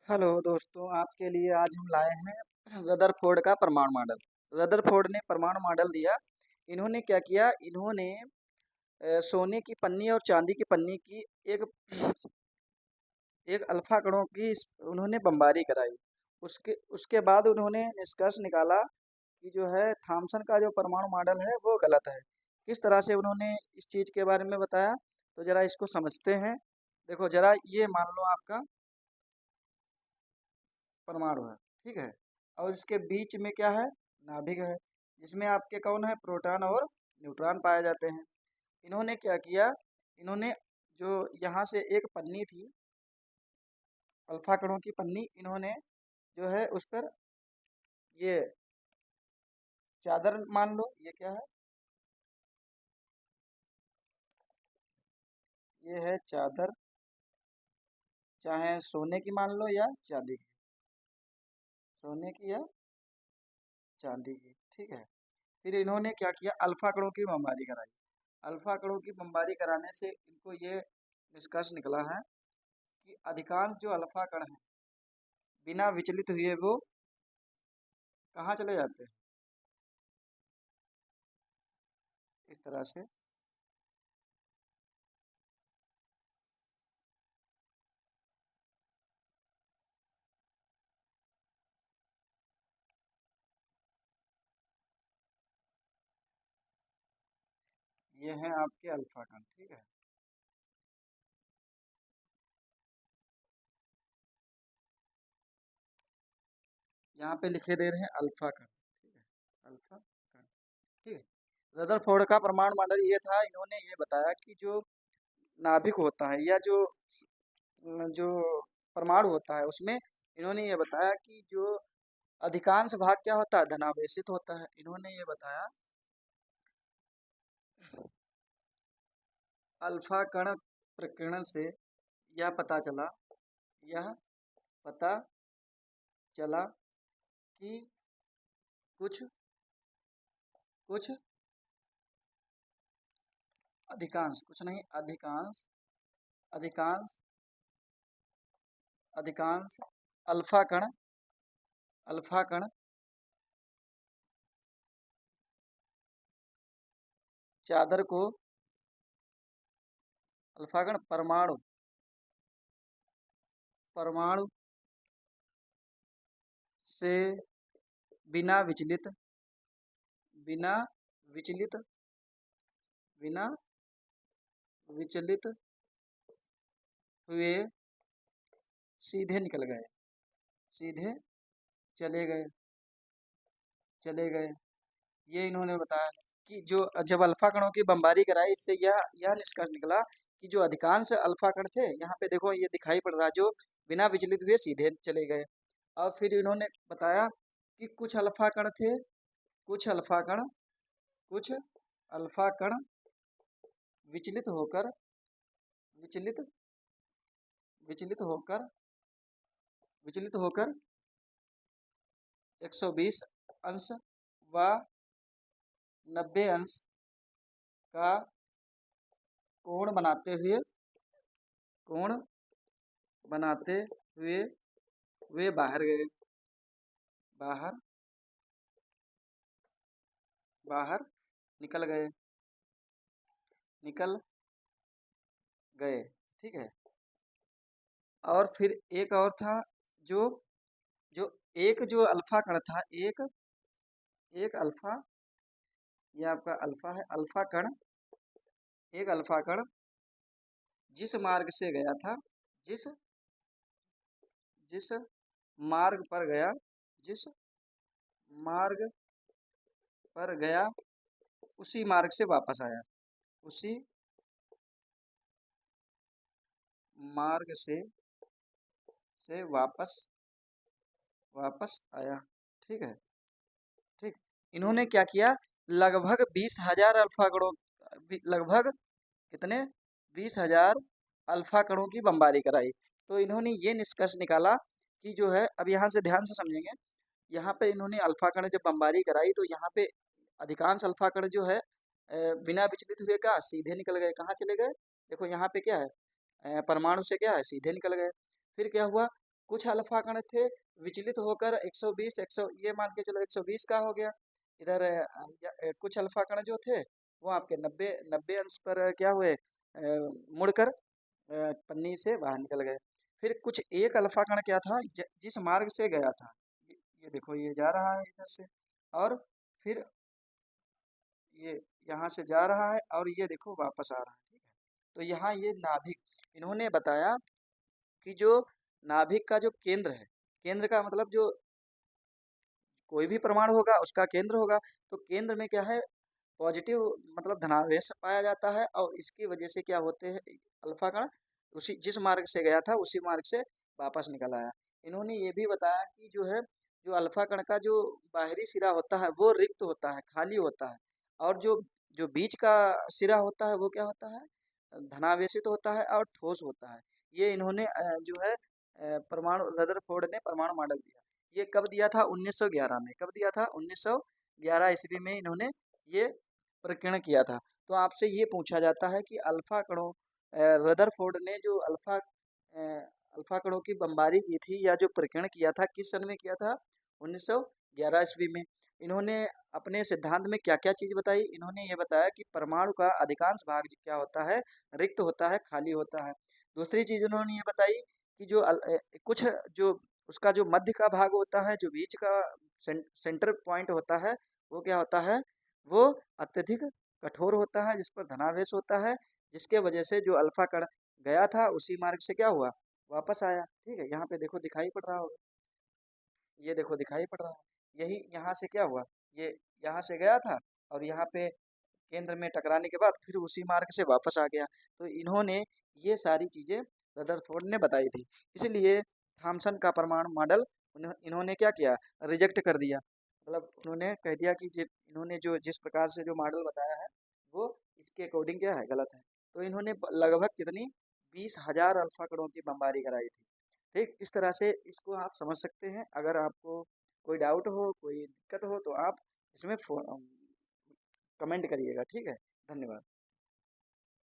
Hello दोस्तों, आपके लिए आज हम लाए हैं रदरफोर्ड का परमाणु मॉडल। रदरफोर्ड ने परमाणु मॉडल दिया। इन्होंने क्या किया, इन्होंने सोने की पन्नी और चांदी की पन्नी की एक एक अल्फा कणों की उन्होंने बमबारी कराई। उसके उसके बाद उन्होंने निष्कर्ष निकाला कि जो है थॉमसन का जो परमाणु मॉडल है वो गलत है। किस तरह से उन्होंने इस चीज़ के बारे में बताया, तो ज़रा इसको समझते हैं। देखो ज़रा, ये मान लो आपका परमाणु है, ठीक है। और इसके बीच में क्या है, नाभिक है, जिसमें आपके कौन है, प्रोटॉन और न्यूट्रॉन पाए जाते हैं। इन्होंने क्या किया, इन्होंने जो यहाँ से एक पन्नी थी, अल्फा कणों की पन्नी, इन्होंने जो है उस पर ये चादर, मान लो ये क्या है, ये है चादर, चाहे सोने की मान लो या चांदी की, सोने की या चांदी की, ठीक है। फिर इन्होंने क्या किया, अल्फा कणों की बमबारी कराई। अल्फा कणों की बमबारी कराने से इनको ये निष्कर्ष निकला है कि अधिकांश जो अल्फा कण हैं, बिना विचलित हुए वो कहाँ चले जाते हैं, इस तरह से। ये हैं आपके अल्फा कण, ठीक है। यहाँ पे लिखे दे रहे हैं अल्फा कण, ठीक है, अल्फा कण, ठीक है। रदरफोर्ड का परमाणु मॉडल ये था। इन्होंने ये बताया कि जो नाभिक होता है या जो परमाणु होता है, उसमें इन्होंने ये बताया कि जो अधिकांश भाग क्या होता है, धनावेशित होता है। इन्होंने ये बताया अल्फा कण प्रकीर्णन से यह पता चला, यह पता चला कि कुछ कुछ अधिकांश, कुछ नहीं, अधिकांश अधिकांश अधिकांश अल्फा कण अल्फा कण चादर को, अल्फा कण परमाणु परमाणु से बिना विचलित बिना विचलित बिना विचलित हुए सीधे निकल गए, सीधे चले गए चले गए। ये इन्होंने बताया कि जो जब अल्फा कणों की बमबारी कराई, इससे यह निष्कर्ष निकला कि जो अधिकांश अल्फा कण थे, यहाँ पे देखो ये दिखाई पड़ रहा, जो बिना विचलित हुए सीधे चले गए। और फिर इन्होंने बताया कि कुछ अल्फा कण कुछ अल्फा कण विचलित होकर विचलित विचलित होकर विचलित होकर 120 अंश व 90 अंश का कोण कोण बनाते हुए वे बाहर बाहर निकल गए निकल गए, ठीक है। और फिर एक और था, जो जो जो अल्फा कण था, एक एक अल्फा, ये आपका अल्फा है, अल्फा कण, एक अल्फा कण जिस मार्ग से गया था, जिस जिस मार्ग पर गया जिस मार्ग पर गया उसी मार्ग से वापस आया, उसी मार्ग से वापस वापस आया, ठीक है, ठीक। इन्होंने क्या किया, लगभग 20,000 अल्फा कणों, लगभग कितने, 20,000 अल्फा कणों की बमबारी कराई। तो इन्होंने ये निष्कर्ष निकाला कि जो है, अब यहाँ से ध्यान से समझेंगे। यहाँ पे इन्होंने अल्फा कण जब बमबारी कराई, तो यहाँ पे अधिकांश अल्फा कण जो है बिना विचलित हुए का सीधे निकल गए, कहाँ चले गए, देखो यहाँ पे क्या है, परमाणु से क्या है, सीधे निकल गए। फिर क्या हुआ, कुछ अल्फा कण थे विचलित होकर 120 100 ये मान के चलो 120 का हो गया। इधर कुछ अल्फा कण जो थे वो आपके 90 90 अंश पर क्या हुए, मुड़कर पन्नी से बाहर निकल गए। फिर कुछ एक अल्फा कण क्या था, जिस मार्ग से गया था, ये देखो ये जा रहा है इधर से, और फिर ये यहाँ से जा रहा है और ये देखो वापस आ रहा है, ठीक है। तो यहाँ ये नाभिक, इन्होंने बताया कि जो नाभिक का जो केंद्र है, केंद्र का मतलब जो कोई भी परमाणु होगा उसका केंद्र होगा, तो केंद्र में क्या है, पॉजिटिव मतलब धनावेश पाया जाता है, और इसकी वजह से क्या होते हैं, अल्फा कण उसी जिस मार्ग से गया था उसी मार्ग से वापस निकल आया। इन्होंने ये भी बताया कि जो है, जो अल्फा कण का जो बाहरी सिरा होता है वो रिक्त होता है, खाली होता है, और जो जो बीच का सिरा होता है वो क्या होता है, धनावेशित होता है और ठोस होता है। ये इन्होंने जो है परमाणु रदरफोर्ड ने परमाणु मॉडल दिया। ये कब दिया था, 1911 में। कब दिया था, 1911 ईस्वी में इन्होंने ये प्रकीर्णन किया था। तो आपसे ये पूछा जाता है कि अल्फा कणों, रदरफोर्ड ने जो अल्फा कणों की बमबारी की थी या जो प्रकीर्णन किया था, किस सन में किया था, 1911 ईस्वी में। इन्होंने अपने सिद्धांत में क्या क्या चीज़ बताई, इन्होंने ये बताया कि परमाणु का अधिकांश भाग क्या होता है, रिक्त होता है, खाली होता है। दूसरी चीज़ उन्होंने ये बताई कि जो कुछ जो उसका जो मध्य का भाग होता है, जो बीच का सेंटर पॉइंट होता है, वो क्या होता है, वो अत्यधिक कठोर होता है, जिस पर धनावेश होता है, जिसके वजह से जो अल्फा कण गया था उसी मार्ग से क्या हुआ, वापस आया। ठीक है, यहाँ पे देखो दिखाई पड़ रहा होगा, ये देखो दिखाई पड़ रहा है, यही यहाँ से क्या हुआ, ये यहाँ से गया था और यहाँ पे केंद्र में टकराने के बाद फिर उसी मार्ग से वापस आ गया। तो इन्होंने ये सारी चीज़ें रदरफोर्ड ने बताई थी, इसलिए थॉमसन का परमाणु मॉडल इन्होंने क्या किया, रिजेक्ट कर दिया। मतलब उन्होंने कह दिया कि इन्होंने जो जिस प्रकार से जो मॉडल बताया है वो इसके अकॉर्डिंग क्या है, गलत है। तो इन्होंने लगभग कितनी 20,000 अल्फा कणों की बमबारी कराई थी। ठीक, इस तरह से इसको आप समझ सकते हैं। अगर आपको कोई डाउट हो, कोई दिक्कत हो, तो आप इसमें कमेंट करिएगा। ठीक है, धन्यवाद।